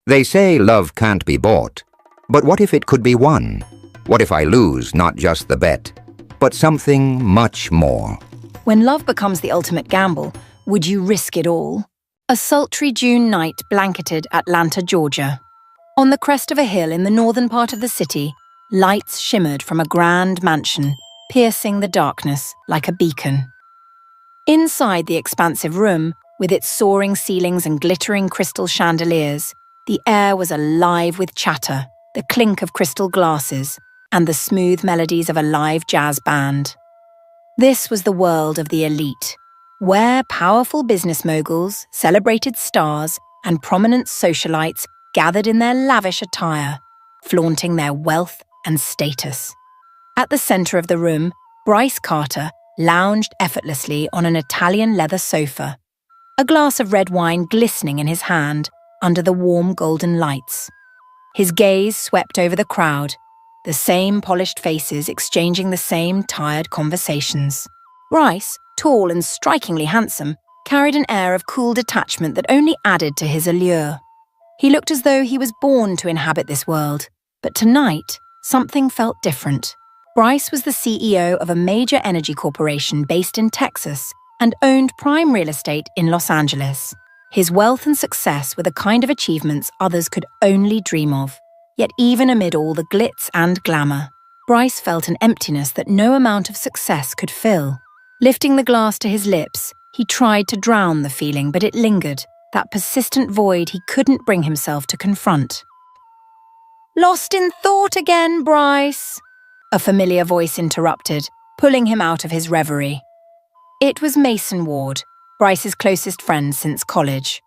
They say love can't be bought, but what if it could be won? What if I lose not just the bet, but something much more? When love becomes the ultimate gamble, would you risk it all? A sultry June night blanketed Atlanta, Georgia. On the crest of a hill in the northern part of the city, lights shimmered from a grand mansion, piercing the darkness like a beacon. Inside the expansive room, with its soaring ceilings and glittering crystal chandeliers, the air was alive with chatter, the clink of crystal glasses, and the smooth melodies of a live jazz band. This was the world of the elite, where powerful business moguls, celebrated stars, and prominent socialites gathered in their lavish attire, flaunting their wealth and status. At the center of the room, Bryce Carter lounged effortlessly on an Italian leather sofa, a glass of red wine glistening in his hand under the warm golden lights. His gaze swept over the crowd, the same polished faces exchanging the same tired conversations. Bryce, tall and strikingly handsome, carried an air of cool detachment that only added to his allure. He looked as though he was born to inhabit this world, but tonight, something felt different. Bryce was the CEO of a major energy corporation based in Texas and owned prime real estate in Los Angeles. His wealth and success were the kind of achievements others could only dream of. Yet even amid all the glitz and glamour, Bryce felt an emptiness that no amount of success could fill. Lifting the glass to his lips, he tried to drown the feeling, but it lingered, that persistent void he couldn't bring himself to confront. "Lost in thought again, Bryce," a familiar voice interrupted, pulling him out of his reverie. It was Mason Ward, Bryce's closest friend since college.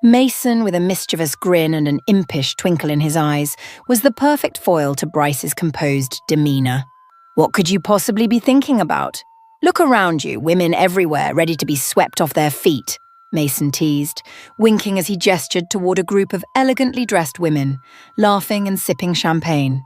Mason, with a mischievous grin and an impish twinkle in his eyes, was the perfect foil to Bryce's composed demeanor. "What could you possibly be thinking about? Look around you, women everywhere ready to be swept off their feet," Mason teased, winking as he gestured toward a group of elegantly dressed women, laughing and sipping champagne.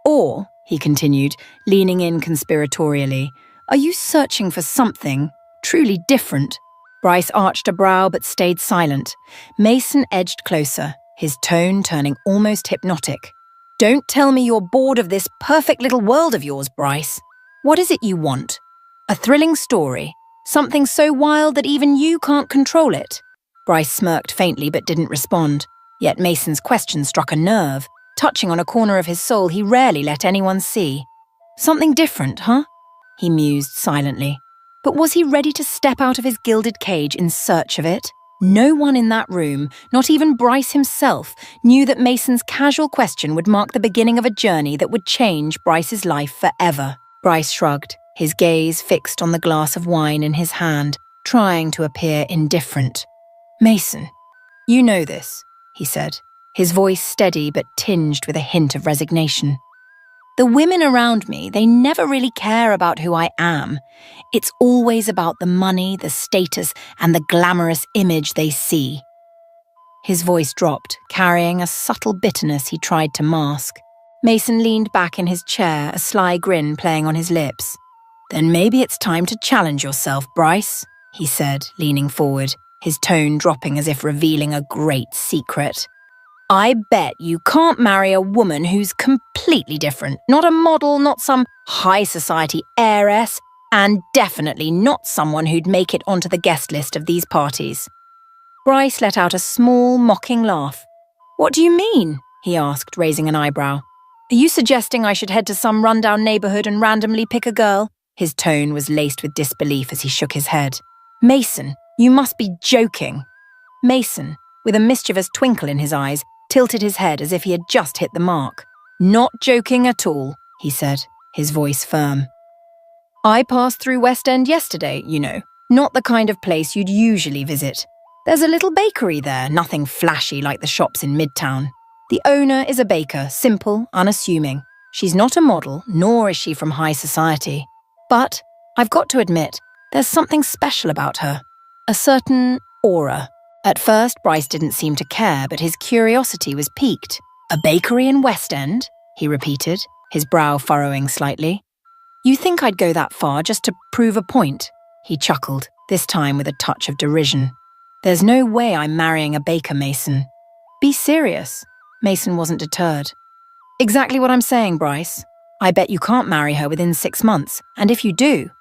"Or," he continued, leaning in conspiratorially, "are you searching for something truly different?" Bryce arched a brow but stayed silent. Mason edged closer, his tone turning almost hypnotic. "Don't tell me you're bored of this perfect little world of yours, Bryce. What is it you want? A thrilling story? Something so wild that even you can't control it?" Bryce smirked faintly but didn't respond. Yet Mason's question struck a nerve, touching on a corner of his soul he rarely let anyone see. "Something different, huh?" he mused silently. But was he ready to step out of his gilded cage in search of it? No one in that room, not even Bryce himself, knew that Mason's casual question would mark the beginning of a journey that would change Bryce's life forever. Bryce shrugged, his gaze fixed on the glass of wine in his hand, trying to appear indifferent. "Mason, you know this," he said, his voice steady but tinged with a hint of resignation. "The women around me, they never really care about who I am. It's always about the money, the status, and the glamorous image they see." His voice dropped, carrying a subtle bitterness he tried to mask. Mason leaned back in his chair, a sly grin playing on his lips. "Then maybe it's time to challenge yourself, Bryce," he said, leaning forward, his tone dropping as if revealing a great secret. "I bet you can't marry a woman who's completely different. Not a model, not some high society heiress, and definitely not someone who'd make it onto the guest list of these parties." Bryce let out a small, mocking laugh. "What do you mean?" he asked, raising an eyebrow. "Are you suggesting I should head to some rundown neighborhood and randomly pick a girl?" His tone was laced with disbelief as he shook his head. "Mason, you must be joking." Mason, with a mischievous twinkle in his eyes, tilted his head as if he had just hit the mark. "Not joking at all," he said, his voice firm. "I passed through West End yesterday, you know, not the kind of place you'd usually visit. There's a little bakery there, nothing flashy like the shops in Midtown. The owner is a baker, simple, unassuming. She's not a model, nor is she from high society. But, I've got to admit, there's something special about her. A certain aura." At first, Bryce didn't seem to care, but his curiosity was piqued. "A bakery in West End?" he repeated, his brow furrowing slightly. "You think I'd go that far just to prove a point?" He chuckled, this time with a touch of derision. "There's no way I'm marrying a baker, Mason." Be serious. Mason wasn't deterred. Exactly what I'm saying, Bryce. I bet you can't marry her within 6 months, and if you do,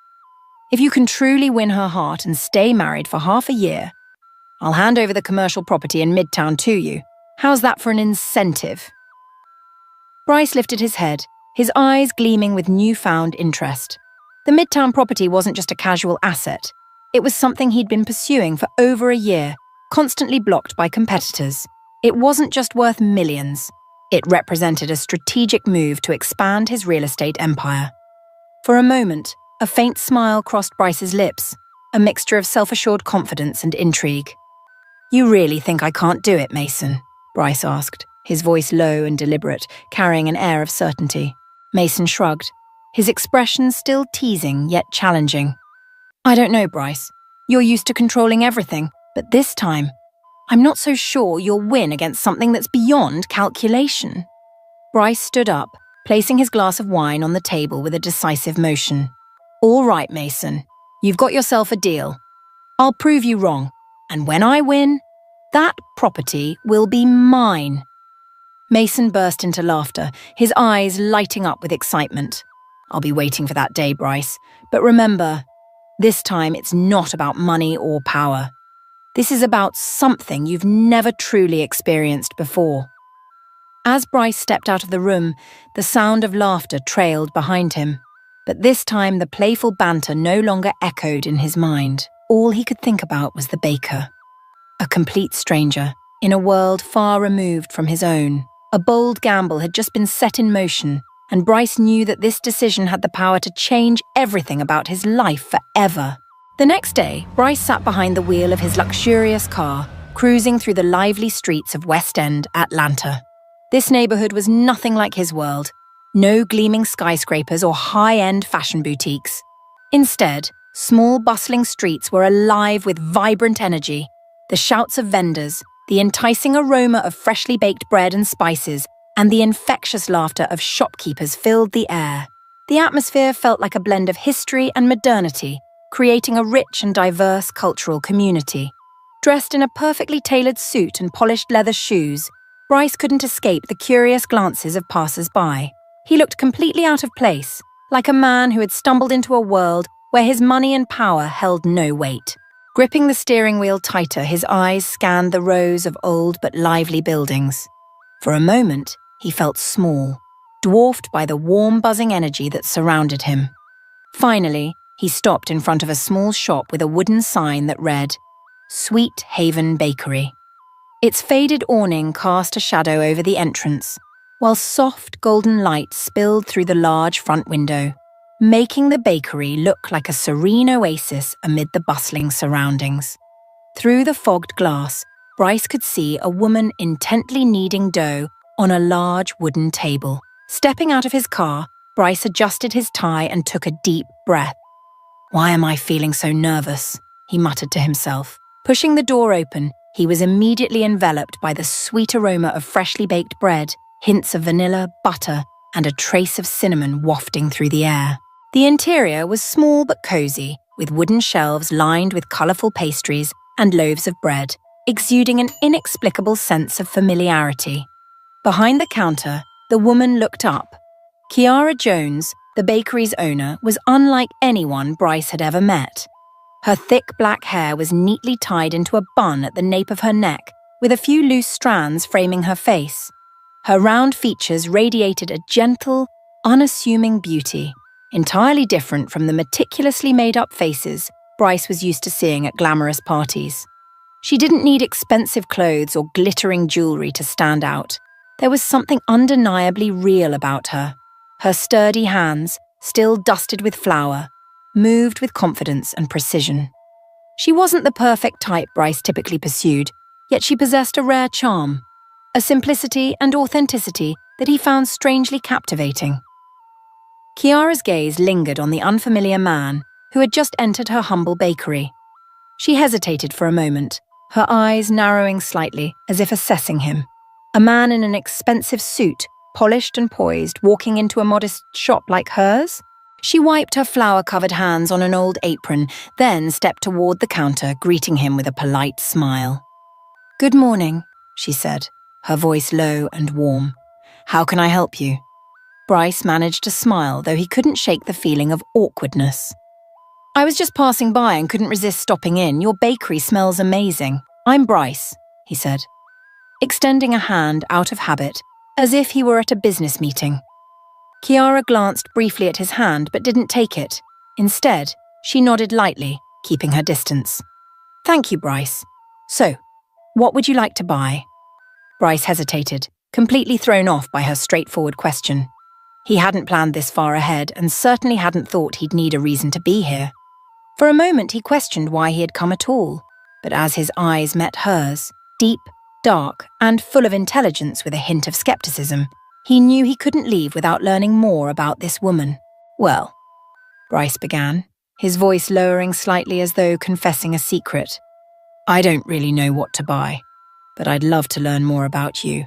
if you can truly win her heart and stay married for half a year, I'll hand over the commercial property in Midtown to you. How's that for an incentive? Bryce lifted his head, his eyes gleaming with newfound interest. The Midtown property wasn't just a casual asset. It was something he'd been pursuing for over a year, constantly blocked by competitors. It wasn't just worth millions. It represented a strategic move to expand his real estate empire. For a moment, a faint smile crossed Bryce's lips, a mixture of self-assured confidence and intrigue. You really think I can't do it, Mason? Bryce asked, his voice low and deliberate, carrying an air of certainty. Mason shrugged, his expression still teasing yet challenging. I don't know, Bryce. You're used to controlling everything, but this time, I'm not so sure you'll win against something that's beyond calculation. Bryce stood up, placing his glass of wine on the table with a decisive motion. All right, Mason. You've got yourself a deal. I'll prove you wrong. And when I win, that property will be mine. Mason burst into laughter, his eyes lighting up with excitement. I'll be waiting for that day, Bryce. But remember, this time it's not about money or power. This is about something you've never truly experienced before. As Bryce stepped out of the room, the sound of laughter trailed behind him. But this time the playful banter no longer echoed in his mind. All he could think about was the baker. A complete stranger, in a world far removed from his own. A bold gamble had just been set in motion, and Bryce knew that this decision had the power to change everything about his life forever. The next day, Bryce sat behind the wheel of his luxurious car, cruising through the lively streets of West End, Atlanta. This neighborhood was nothing like his world. No gleaming skyscrapers or high-end fashion boutiques. Instead, small bustling streets were alive with vibrant energy. The shouts of vendors, the enticing aroma of freshly baked bread and spices, and the infectious laughter of shopkeepers filled the air. The atmosphere felt like a blend of history and modernity, creating a rich and diverse cultural community. Dressed in a perfectly tailored suit and polished leather shoes, Bryce couldn't escape the curious glances of passers-by. He looked completely out of place, like a man who had stumbled into a world where his money and power held no weight. Gripping the steering wheel tighter, his eyes scanned the rows of old but lively buildings. For a moment, he felt small, dwarfed by the warm, buzzing energy that surrounded him. Finally, he stopped in front of a small shop with a wooden sign that read, Sweet Haven Bakery. Its faded awning cast a shadow over the entrance, while soft golden light spilled through the large front window, making the bakery look like a serene oasis amid the bustling surroundings. Through the fogged glass, Bryce could see a woman intently kneading dough on a large wooden table. Stepping out of his car, Bryce adjusted his tie and took a deep breath. Why am I feeling so nervous? He muttered to himself. Pushing the door open, he was immediately enveloped by the sweet aroma of freshly baked bread, hints of vanilla, butter, and a trace of cinnamon wafting through the air. The interior was small but cozy, with wooden shelves lined with colourful pastries and loaves of bread, exuding an inexplicable sense of familiarity. Behind the counter, the woman looked up. Kiara Jones, the bakery's owner, was unlike anyone Bryce had ever met. Her thick black hair was neatly tied into a bun at the nape of her neck, with a few loose strands framing her face. Her round features radiated a gentle, unassuming beauty, entirely different from the meticulously made-up faces Bryce was used to seeing at glamorous parties. She didn't need expensive clothes or glittering jewelry to stand out. There was something undeniably real about her. Her sturdy hands, still dusted with flour, moved with confidence and precision. She wasn't the perfect type Bryce typically pursued, yet she possessed a rare charm, a simplicity and authenticity that he found strangely captivating. Kiara's gaze lingered on the unfamiliar man who had just entered her humble bakery. She hesitated for a moment, her eyes narrowing slightly as if assessing him. A man in an expensive suit, polished and poised, walking into a modest shop like hers? She wiped her flour-covered hands on an old apron, then stepped toward the counter, greeting him with a polite smile. "Good morning," she said, her voice low and warm. "How can I help you?" Bryce managed to smile, though he couldn't shake the feeling of awkwardness. "I was just passing by and couldn't resist stopping in. Your bakery smells amazing. I'm Bryce," he said, extending a hand out of habit, as if he were at a business meeting. Kiara glanced briefly at his hand but didn't take it. Instead, she nodded lightly, keeping her distance. "Thank you, Bryce. So, what would you like to buy?" Bryce hesitated, completely thrown off by her straightforward question. He hadn't planned this far ahead and certainly hadn't thought he'd need a reason to be here. For a moment he questioned why he had come at all, but as his eyes met hers, deep, dark, and full of intelligence with a hint of skepticism, he knew he couldn't leave without learning more about this woman. "Well," Bryce began, his voice lowering slightly as though confessing a secret, "I don't really know what to buy, but I'd love to learn more about you.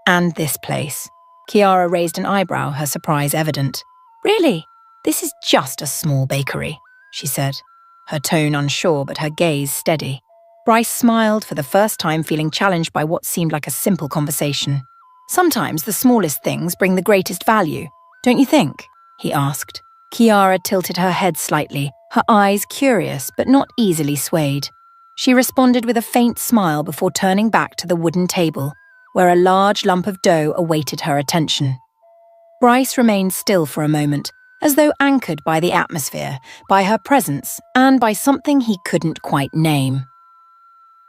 And this place." Kiara raised an eyebrow, her surprise evident. "Really? This is just a small bakery," she said, her tone unsure but her gaze steady. Bryce smiled for the first time, feeling challenged by what seemed like a simple conversation. "Sometimes the smallest things bring the greatest value, don't you think?" he asked. Kiara tilted her head slightly, her eyes curious but not easily swayed. She responded with a faint smile before turning back to the wooden table, where a large lump of dough awaited her attention. Bryce remained still for a moment, as though anchored by the atmosphere, by her presence, and by something he couldn't quite name.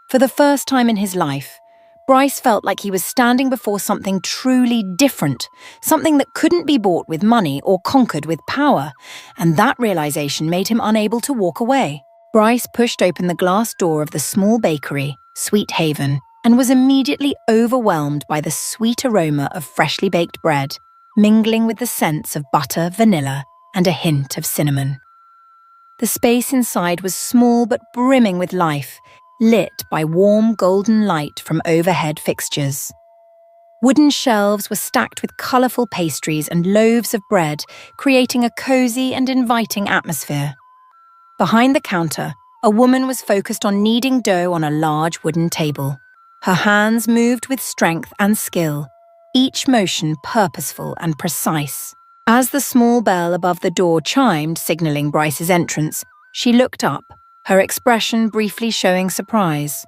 For the first time in his life, Bryce felt like he was standing before something truly different, something that couldn't be bought with money or conquered with power, and that realization made him unable to walk away. Bryce pushed open the glass door of the small bakery, Sweet Haven, and was immediately overwhelmed by the sweet aroma of freshly baked bread, mingling with the scents of butter, vanilla, and a hint of cinnamon. The space inside was small but brimming with life, lit by warm golden light from overhead fixtures. Wooden shelves were stacked with colourful pastries and loaves of bread, creating a cosy and inviting atmosphere. Behind the counter, a woman was focused on kneading dough on a large wooden table. Her hands moved with strength and skill, each motion purposeful and precise. As the small bell above the door chimed, signalling Bryce's entrance, she looked up, her expression briefly showing surprise.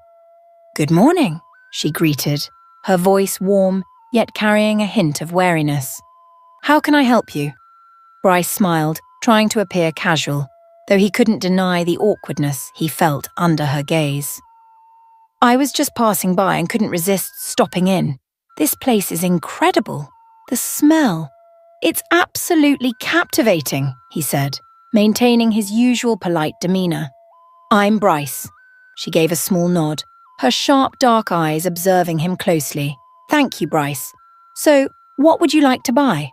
"Good morning," she greeted, her voice warm, yet carrying a hint of wariness. "How can I help you?" Bryce smiled, trying to appear casual, though he couldn't deny the awkwardness he felt under her gaze. "I was just passing by and couldn't resist stopping in. This place is incredible. The smell. It's absolutely captivating," he said, maintaining his usual polite demeanour. "I'm Bryce." She gave a small nod, her sharp dark eyes observing him closely. "Thank you, Bryce. So, what would you like to buy?"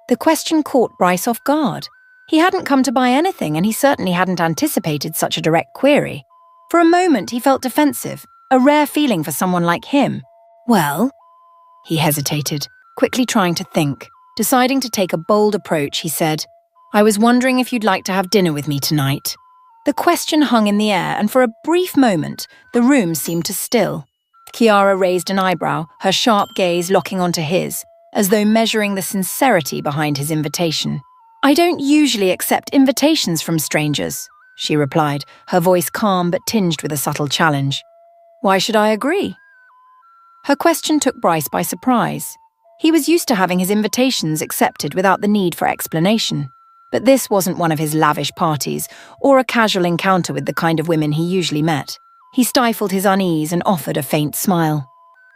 The question caught Bryce off guard. He hadn't come to buy anything, and he certainly hadn't anticipated such a direct query. For a moment, he felt defensive, a rare feeling for someone like him. "Well," he hesitated, quickly trying to think. Deciding to take a bold approach, he said, "I was wondering if you'd like to have dinner with me tonight." The question hung in the air, and for a brief moment, the room seemed to still. Kiara raised an eyebrow, her sharp gaze locking onto his, as though measuring the sincerity behind his invitation. "I don't usually accept invitations from strangers," she replied, her voice calm but tinged with a subtle challenge. "Why should I agree?" Her question took Bryce by surprise. He was used to having his invitations accepted without the need for explanation. But this wasn't one of his lavish parties, or a casual encounter with the kind of women he usually met. He stifled his unease and offered a faint smile.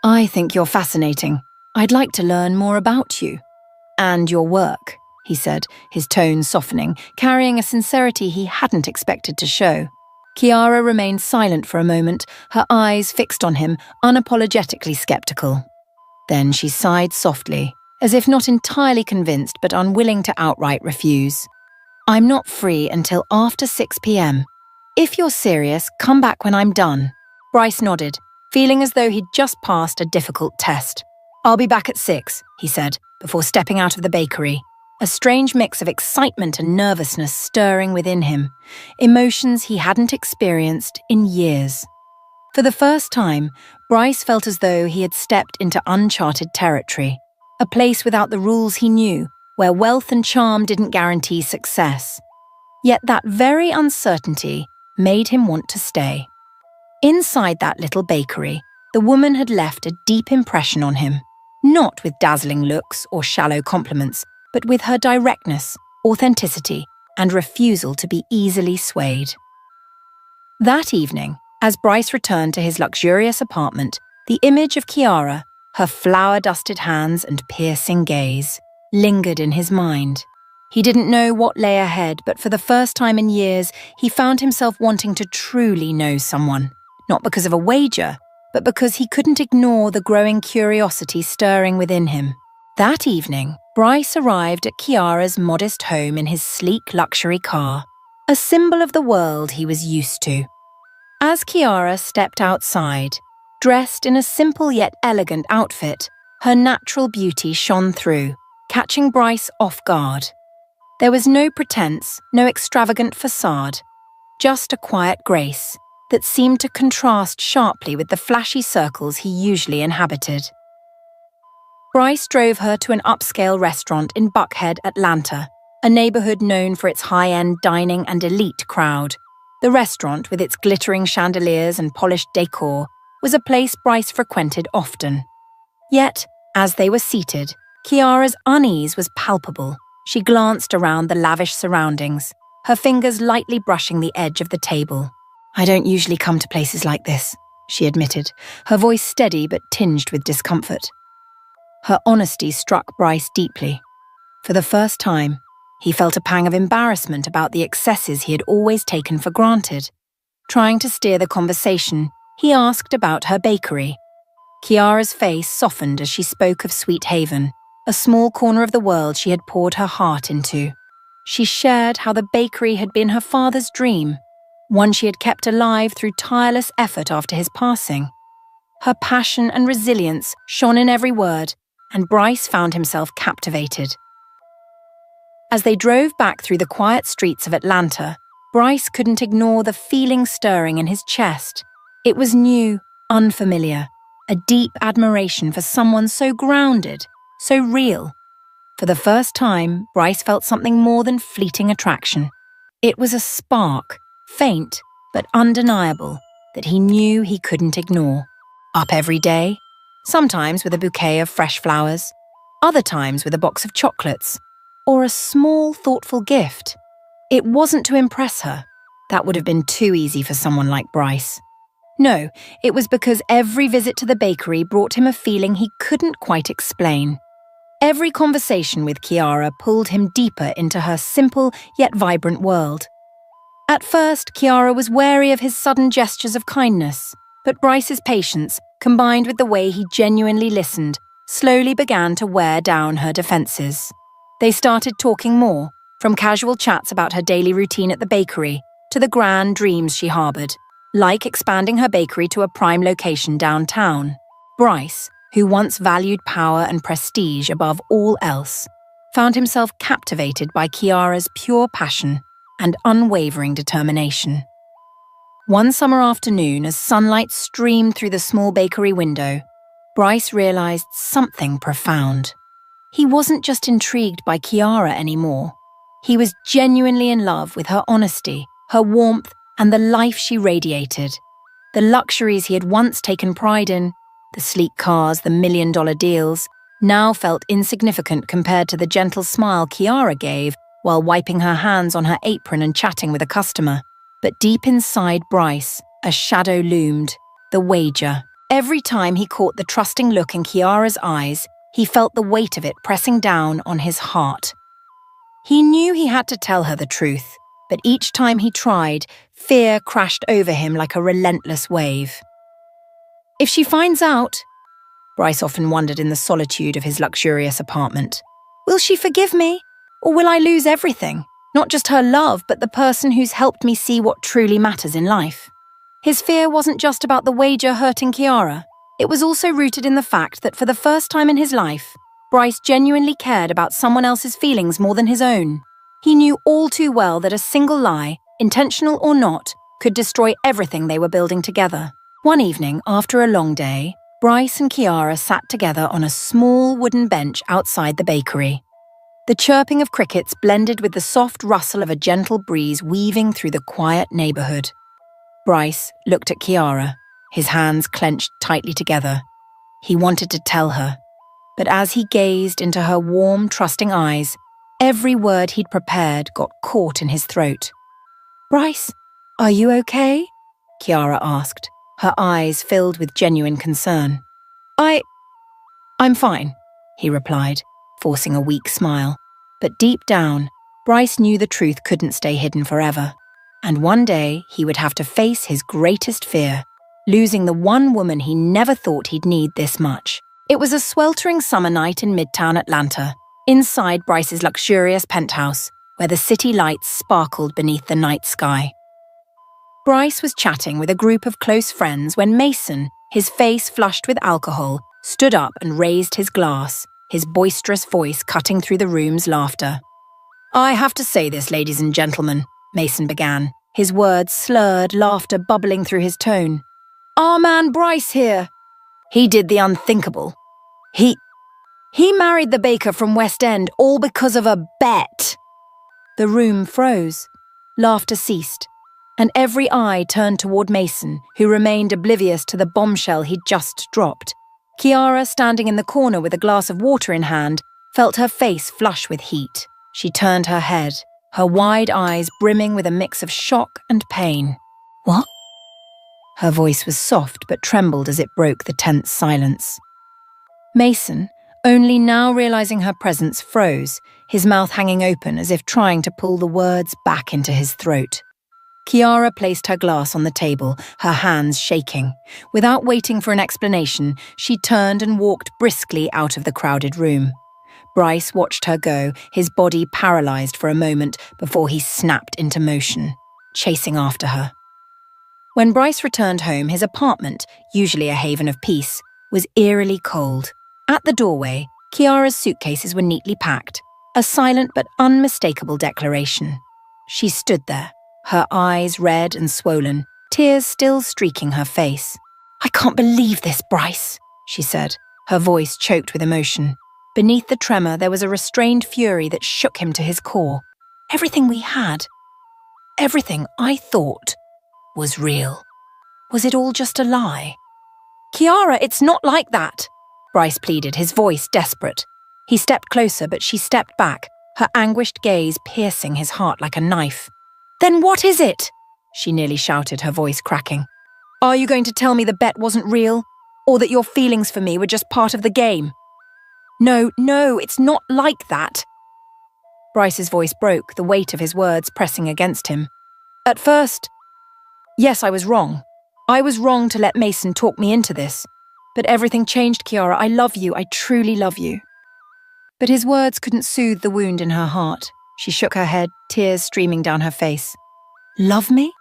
"I think you're fascinating. I'd like to learn more about you. And your work," he said, his tone softening, carrying a sincerity he hadn't expected to show. Kiara remained silent for a moment, her eyes fixed on him, unapologetically skeptical. Then she sighed softly, as if not entirely convinced but unwilling to outright refuse. "I'm not free until after 6 p.m. If you're serious, come back when I'm done." Bryce nodded, feeling as though he'd just passed a difficult test. "I'll be back at 6, he said, before stepping out of the bakery, a strange mix of excitement and nervousness stirring within him, emotions he hadn't experienced in years. For the first time, Bryce felt as though he had stepped into uncharted territory, a place without the rules he knew, where wealth and charm didn't guarantee success. Yet that very uncertainty made him want to stay. Inside that little bakery, the woman had left a deep impression on him, not with dazzling looks or shallow compliments, but with her directness, authenticity, and refusal to be easily swayed. That evening, as Bryce returned to his luxurious apartment, the image of Kiara, her flour-dusted hands and piercing gaze, lingered in his mind. He didn't know what lay ahead, but for the first time in years, he found himself wanting to truly know someone, not because of a wager, but because he couldn't ignore the growing curiosity stirring within him. That evening, Bryce arrived at Kiara's modest home in his sleek luxury car, a symbol of the world he was used to. As Kiara stepped outside, dressed in a simple yet elegant outfit, her natural beauty shone through, catching Bryce off guard. There was no pretense, no extravagant facade, just a quiet grace that seemed to contrast sharply with the flashy circles he usually inhabited. Bryce drove her to an upscale restaurant in Buckhead, Atlanta, a neighborhood known for its high-end dining and elite crowd. The restaurant, with its glittering chandeliers and polished decor, was a place Bryce frequented often. Yet, as they were seated, Kiara's unease was palpable. She glanced around the lavish surroundings, her fingers lightly brushing the edge of the table. "I don't usually come to places like this," she admitted, her voice steady but tinged with discomfort. Her honesty struck Bryce deeply. For the first time, he felt a pang of embarrassment about the excesses he had always taken for granted. Trying to steer the conversation, he asked about her bakery. Kiara's face softened as she spoke of Sweet Haven, a small corner of the world she had poured her heart into. She shared how the bakery had been her father's dream, one she had kept alive through tireless effort after his passing. Her passion and resilience shone in every word, and Bryce found himself captivated. As they drove back through the quiet streets of Atlanta, Bryce couldn't ignore the feeling stirring in his chest. It was new, unfamiliar, a deep admiration for someone so grounded, so real. For the first time, Bryce felt something more than fleeting attraction. It was a spark, faint but undeniable, that he knew he couldn't ignore. Up every day, sometimes with a bouquet of fresh flowers, other times with a box of chocolates, or a small, thoughtful gift. It wasn't to impress her. That would have been too easy for someone like Bryce. No, it was because every visit to the bakery brought him a feeling he couldn't quite explain. Every conversation with Kiara pulled him deeper into her simple yet vibrant world. At first, Kiara was wary of his sudden gestures of kindness, but Bryce's patience, combined with the way he genuinely listened, slowly began to wear down her defenses. They started talking more, from casual chats about her daily routine at the bakery to the grand dreams she harbored, like expanding her bakery to a prime location downtown. Bryce, who once valued power and prestige above all else, found himself captivated by Kiara's pure passion and unwavering determination. One summer afternoon, as sunlight streamed through the small bakery window, Bryce realized something profound. He wasn't just intrigued by Kiara anymore. He was genuinely in love with her honesty, her warmth, and the life she radiated. The luxuries he had once taken pride in, the sleek cars, the million-dollar deals, now felt insignificant compared to the gentle smile Kiara gave while wiping her hands on her apron and chatting with a customer. But deep inside Bryce, a shadow loomed, the wager. Every time he caught the trusting look in Kiara's eyes, he felt the weight of it pressing down on his heart. He knew he had to tell her the truth, but each time he tried, fear crashed over him like a relentless wave. If she finds out, Bryce often wondered in the solitude of his luxurious apartment, will she forgive me? Or will I lose everything? Not just her love, but the person who's helped me see what truly matters in life. His fear wasn't just about the wager hurting Kiara. It was also rooted in the fact that for the first time in his life, Bryce genuinely cared about someone else's feelings more than his own. He knew all too well that a single lie, intentional or not, could destroy everything they were building together. One evening, after a long day, Bryce and Kiara sat together on a small wooden bench outside the bakery. The chirping of crickets blended with the soft rustle of a gentle breeze weaving through the quiet neighborhood. Bryce looked at Kiara, his hands clenched tightly together. He wanted to tell her, but as he gazed into her warm, trusting eyes, every word he'd prepared got caught in his throat. "Bryce, are you okay?" Kiara asked, her eyes filled with genuine concern. I'm fine," he replied, forcing a weak smile. But deep down, Bryce knew the truth couldn't stay hidden forever. And one day he would have to face his greatest fear, losing the one woman he never thought he'd need this much. It was a sweltering summer night in Midtown Atlanta, inside Bryce's luxurious penthouse, where the city lights sparkled beneath the night sky. Bryce was chatting with a group of close friends when Mason, his face flushed with alcohol, stood up and raised his glass, his boisterous voice cutting through the room's laughter. "I have to say this, ladies and gentlemen," Mason began, his words slurred, laughter bubbling through his tone. "Our man Bryce here. He did the unthinkable. He married the baker from West End all because of a bet." The room froze. Laughter ceased, and every eye turned toward Mason, who remained oblivious to the bombshell he'd just dropped. Kiara, standing in the corner with a glass of water in hand, felt her face flush with heat. She turned her head, her wide eyes brimming with a mix of shock and pain. "What?" Her voice was soft but trembled as it broke the tense silence. Mason, only now realizing her presence, froze, his mouth hanging open as if trying to pull the words back into his throat. Kiara placed her glass on the table, her hands shaking. Without waiting for an explanation, she turned and walked briskly out of the crowded room. Bryce watched her go, his body paralyzed for a moment before he snapped into motion, chasing after her. When Bryce returned home, his apartment, usually a haven of peace, was eerily cold. At the doorway, Kiara's suitcases were neatly packed, a silent but unmistakable declaration. She stood there, her eyes red and swollen, tears still streaking her face. "I can't believe this, Bryce," she said, her voice choked with emotion. Beneath the tremor, there was a restrained fury that shook him to his core. Everything we had, everything I thought, was real. Was it all just a lie? "Kiara, it's not like that," Bryce pleaded, his voice desperate. He stepped closer, but she stepped back, her anguished gaze piercing his heart like a knife. "Then what is it?" she nearly shouted, her voice cracking. "Are you going to tell me the bet wasn't real? Or that your feelings for me were just part of the game?" No, it's not like that." Bryce's voice broke, the weight of his words pressing against him. "At first, yes, I was wrong. I was wrong to let Mason talk me into this. But everything changed, Kiara. I love you. I truly love you." But his words couldn't soothe the wound in her heart. She shook her head, tears streaming down her face. "Love me?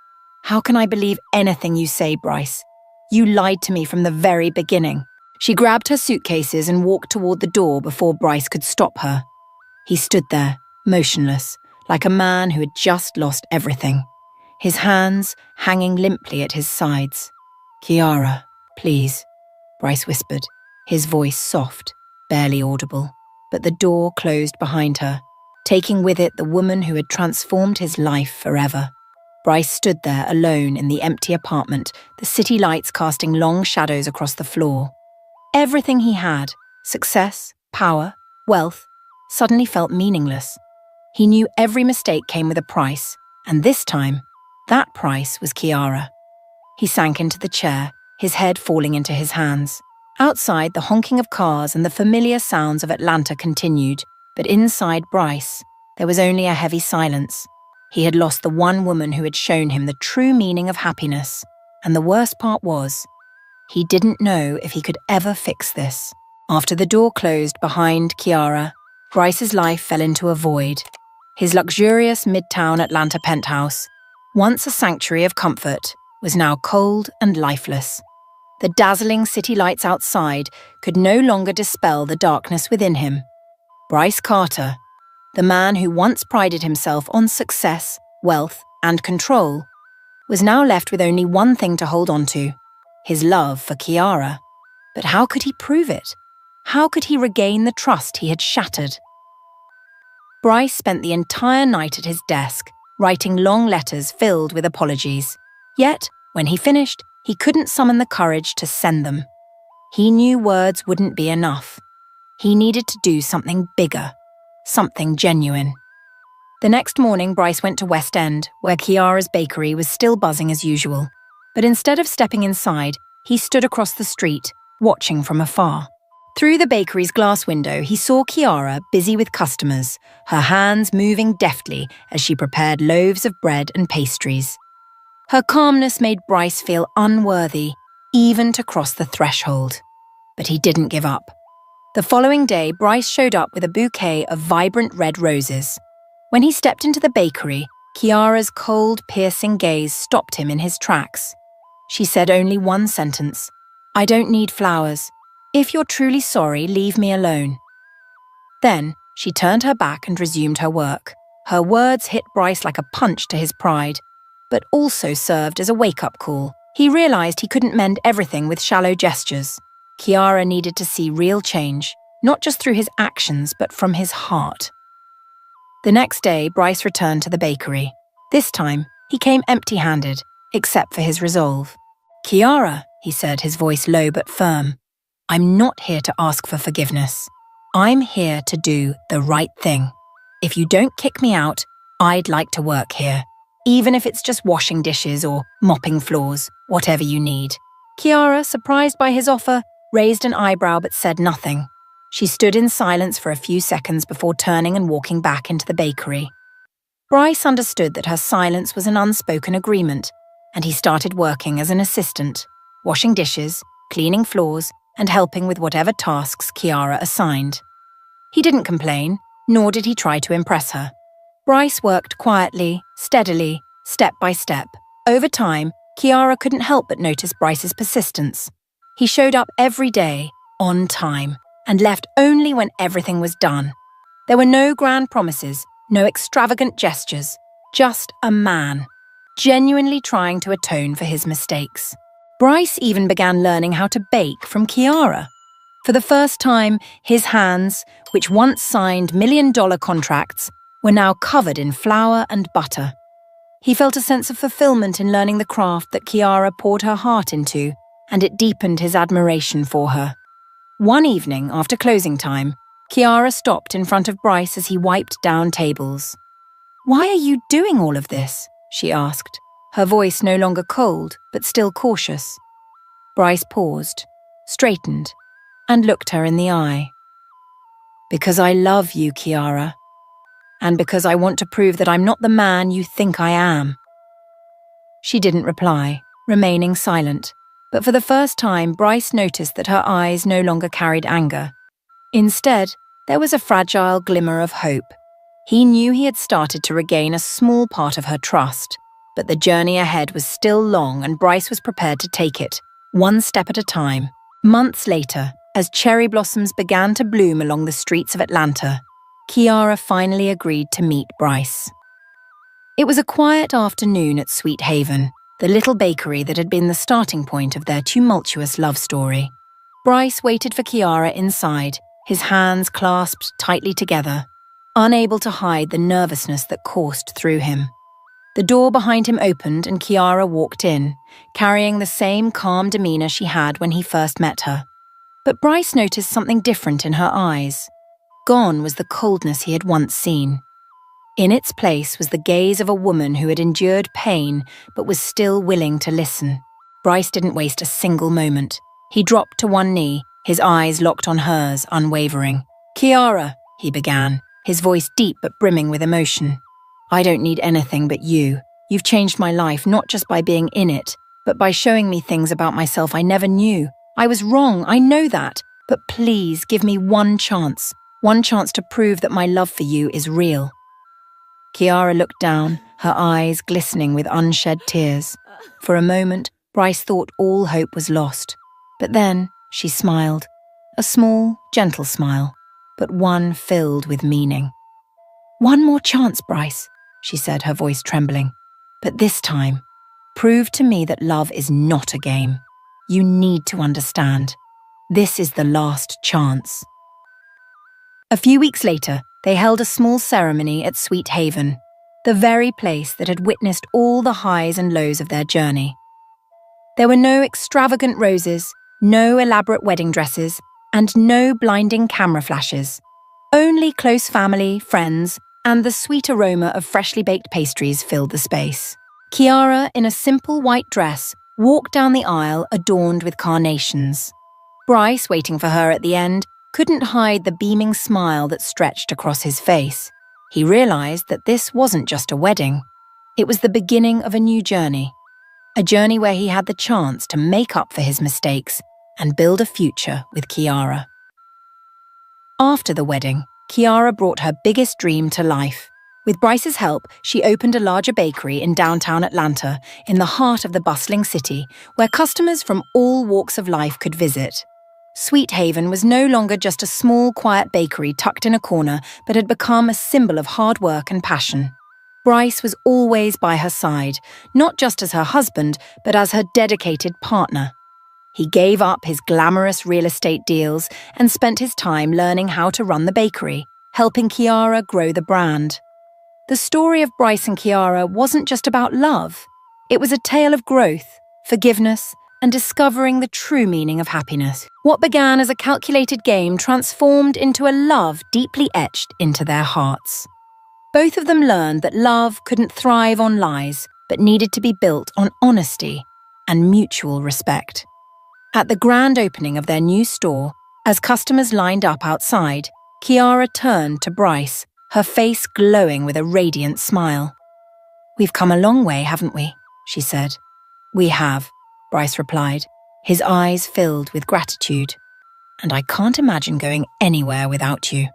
How can I believe anything you say, Bryce? You lied to me from the very beginning." She grabbed her suitcases and walked toward the door before Bryce could stop her. He stood there, motionless, like a man who had just lost everything, his hands hanging limply at his sides. "Kiara, please," Bryce whispered, his voice soft, barely audible. But the door closed behind her, taking with it the woman who had transformed his life forever. Bryce stood there alone in the empty apartment, the city lights casting long shadows across the floor. Everything he had, success, power, wealth, suddenly felt meaningless. He knew every mistake came with a price, and this time, that price was Kiara. He sank into the chair, his head falling into his hands. Outside, the honking of cars and the familiar sounds of Atlanta continued, but inside Bryce, there was only a heavy silence. He had lost the one woman who had shown him the true meaning of happiness, and the worst part was, he didn't know if he could ever fix this. After the door closed behind Kiara, Bryce's life fell into a void. His luxurious Midtown Atlanta penthouse, once a sanctuary of comfort, was now cold and lifeless. The dazzling city lights outside could no longer dispel the darkness within him. Bryce Carter, the man who once prided himself on success, wealth, and control, was now left with only one thing to hold on to: his love for Kiara. But how could he prove it? How could he regain the trust he had shattered? Bryce spent the entire night at his desk, writing long letters filled with apologies. Yet, when he finished, he couldn't summon the courage to send them. He knew words wouldn't be enough. He needed to do something bigger, something genuine. The next morning, Bryce went to West End, where Kiara's bakery was still buzzing as usual. But instead of stepping inside, he stood across the street, watching from afar. Through the bakery's glass window, he saw Kiara busy with customers, her hands moving deftly as she prepared loaves of bread and pastries. Her calmness made Bryce feel unworthy, even to cross the threshold. But he didn't give up. The following day, Bryce showed up with a bouquet of vibrant red roses. When he stepped into the bakery, Kiara's cold, piercing gaze stopped him in his tracks. She said only one sentence, "I don't need flowers. If you're truly sorry, leave me alone." Then, she turned her back and resumed her work. Her words hit Bryce like a punch to his pride, but also served as a wake-up call. He realized he couldn't mend everything with shallow gestures. Kiara needed to see real change, not just through his actions, but from his heart. The next day, Bryce returned to the bakery. This time, he came empty-handed, except for his resolve. "Kiara," he said, his voice low but firm, "I'm not here to ask for forgiveness. I'm here to do the right thing. If you don't kick me out, I'd like to work here, even if it's just washing dishes or mopping floors, whatever you need." Kiara, surprised by his offer, raised an eyebrow but said nothing. She stood in silence for a few seconds before turning and walking back into the bakery. Bryce understood that her silence was an unspoken agreement, and he started working as an assistant, washing dishes, cleaning floors, and helping with whatever tasks Kiara assigned. He didn't complain, nor did he try to impress her. Bryce worked quietly, steadily, step by step. Over time, Kiara couldn't help but notice Bryce's persistence. He showed up every day, on time, and left only when everything was done. There were no grand promises, no extravagant gestures, just a man, genuinely trying to atone for his mistakes. Bryce even began learning how to bake from Kiara. For the first time, his hands, which once signed million-dollar contracts, were now covered in flour and butter. He felt a sense of fulfillment in learning the craft that Kiara poured her heart into, and it deepened his admiration for her. One evening, after closing time, Kiara stopped in front of Bryce as he wiped down tables. "Why are you doing all of this?" she asked, her voice no longer cold, but still cautious. Bryce paused, straightened, and looked her in the eye. "Because I love you, Kiara, and because I want to prove that I'm not the man you think I am." She didn't reply, remaining silent, but for the first time, Bryce noticed that her eyes no longer carried anger. Instead, there was a fragile glimmer of hope. He knew he had started to regain a small part of her trust, but the journey ahead was still long and Bryce was prepared to take it, one step at a time. Months later, as cherry blossoms began to bloom along the streets of Atlanta, Kiara finally agreed to meet Bryce. It was a quiet afternoon at Sweet Haven, the little bakery that had been the starting point of their tumultuous love story. Bryce waited for Kiara inside, his hands clasped tightly together, unable to hide the nervousness that coursed through him. The door behind him opened and Kiara walked in, carrying the same calm demeanor she had when he first met her. But Bryce noticed something different in her eyes. Gone was the coldness he had once seen. In its place was the gaze of a woman who had endured pain but was still willing to listen. Bryce didn't waste a single moment. He dropped to one knee, his eyes locked on hers, unwavering. "Kiara," he began, his voice deep but brimming with emotion. "I don't need anything but you. You've changed my life not just by being in it, but by showing me things about myself I never knew. I was wrong, I know that, but please give me one chance to prove that my love for you is real." Kiara looked down, her eyes glistening with unshed tears. For a moment, Bryce thought all hope was lost. But then she smiled, a small, gentle smile, but one filled with meaning. "One more chance, Bryce," she said, her voice trembling. "But this time, prove to me that love is not a game." You need to understand. This is the last chance." A few weeks later, they held a small ceremony at Sweet Haven, the very place that had witnessed all the highs and lows of their journey. There were no extravagant roses, no elaborate wedding dresses, and no blinding camera flashes. Only close family, friends, and the sweet aroma of freshly baked pastries filled the space. Kiara, in a simple white dress, walked down the aisle adorned with carnations. Bryce, waiting for her at the end, couldn't hide the beaming smile that stretched across his face. He realized that this wasn't just a wedding. It was the beginning of a new journey. A journey where he had the chance to make up for his mistakes and build a future with Kiara. After the wedding, Kiara brought her biggest dream to life. With Bryce's help, she opened a larger bakery in downtown Atlanta, in the heart of the bustling city, where customers from all walks of life could visit. Sweet Haven was no longer just a small, quiet bakery tucked in a corner, but had become a symbol of hard work and passion. Bryce was always by her side, not just as her husband, but as her dedicated partner. He gave up his glamorous real estate deals and spent his time learning how to run the bakery, helping Kiara grow the brand. The story of Bryce and Kiara wasn't just about love. It was a tale of growth, forgiveness, and discovering the true meaning of happiness. What began as a calculated game transformed into a love deeply etched into their hearts. Both of them learned that love couldn't thrive on lies, but needed to be built on honesty and mutual respect. At the grand opening of their new store, as customers lined up outside, Kiara turned to Bryce, her face glowing with a radiant smile. "We've come a long way, haven't we?" she said. "We have," Bryce replied, his eyes filled with gratitude. "And I can't imagine going anywhere without you."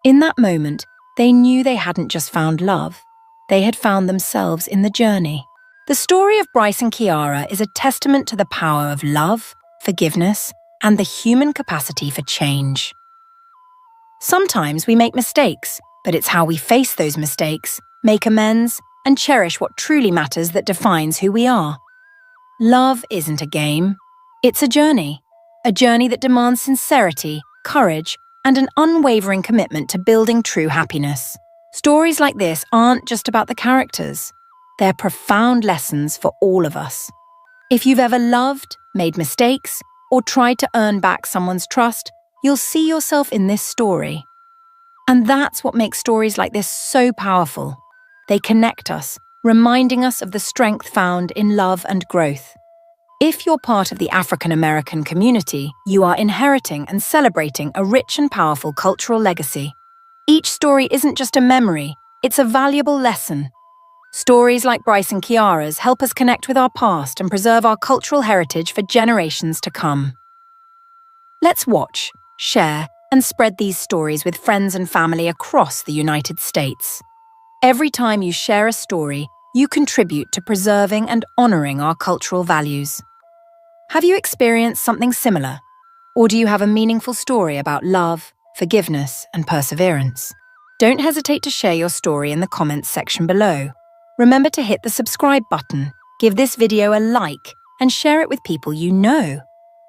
In that moment, they knew they hadn't just found love. They had found themselves in the journey. The story of Bryce and Kiara is a testament to the power of love, forgiveness, and the human capacity for change. Sometimes we make mistakes, but it's how we face those mistakes, make amends, and cherish what truly matters that defines who we are. Love isn't a game. It's a journey that demands sincerity, courage, and an unwavering commitment to building true happiness. Stories like this aren't just about the characters. They're profound lessons for all of us. If you've ever loved, made mistakes, or tried to earn back someone's trust, you'll see yourself in this story. And that's what makes stories like this so powerful. They connect us, reminding us of the strength found in love and growth. If you're part of the African American community, you are inheriting and celebrating a rich and powerful cultural legacy. Each story isn't just a memory, it's a valuable lesson. Stories like Bryce and Kiara's help us connect with our past and preserve our cultural heritage for generations to come. Let's watch, share, and spread these stories with friends and family across the United States. Every time you share a story, you contribute to preserving and honoring our cultural values. Have you experienced something similar? Or do you have a meaningful story about love, forgiveness, and perseverance? Don't hesitate to share your story in the comments section below. Remember to hit the subscribe button, give this video a like, and share it with people you know.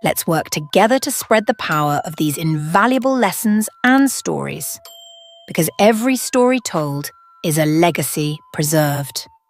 Let's work together to spread the power of these invaluable lessons and stories. Because every story told is a legacy preserved.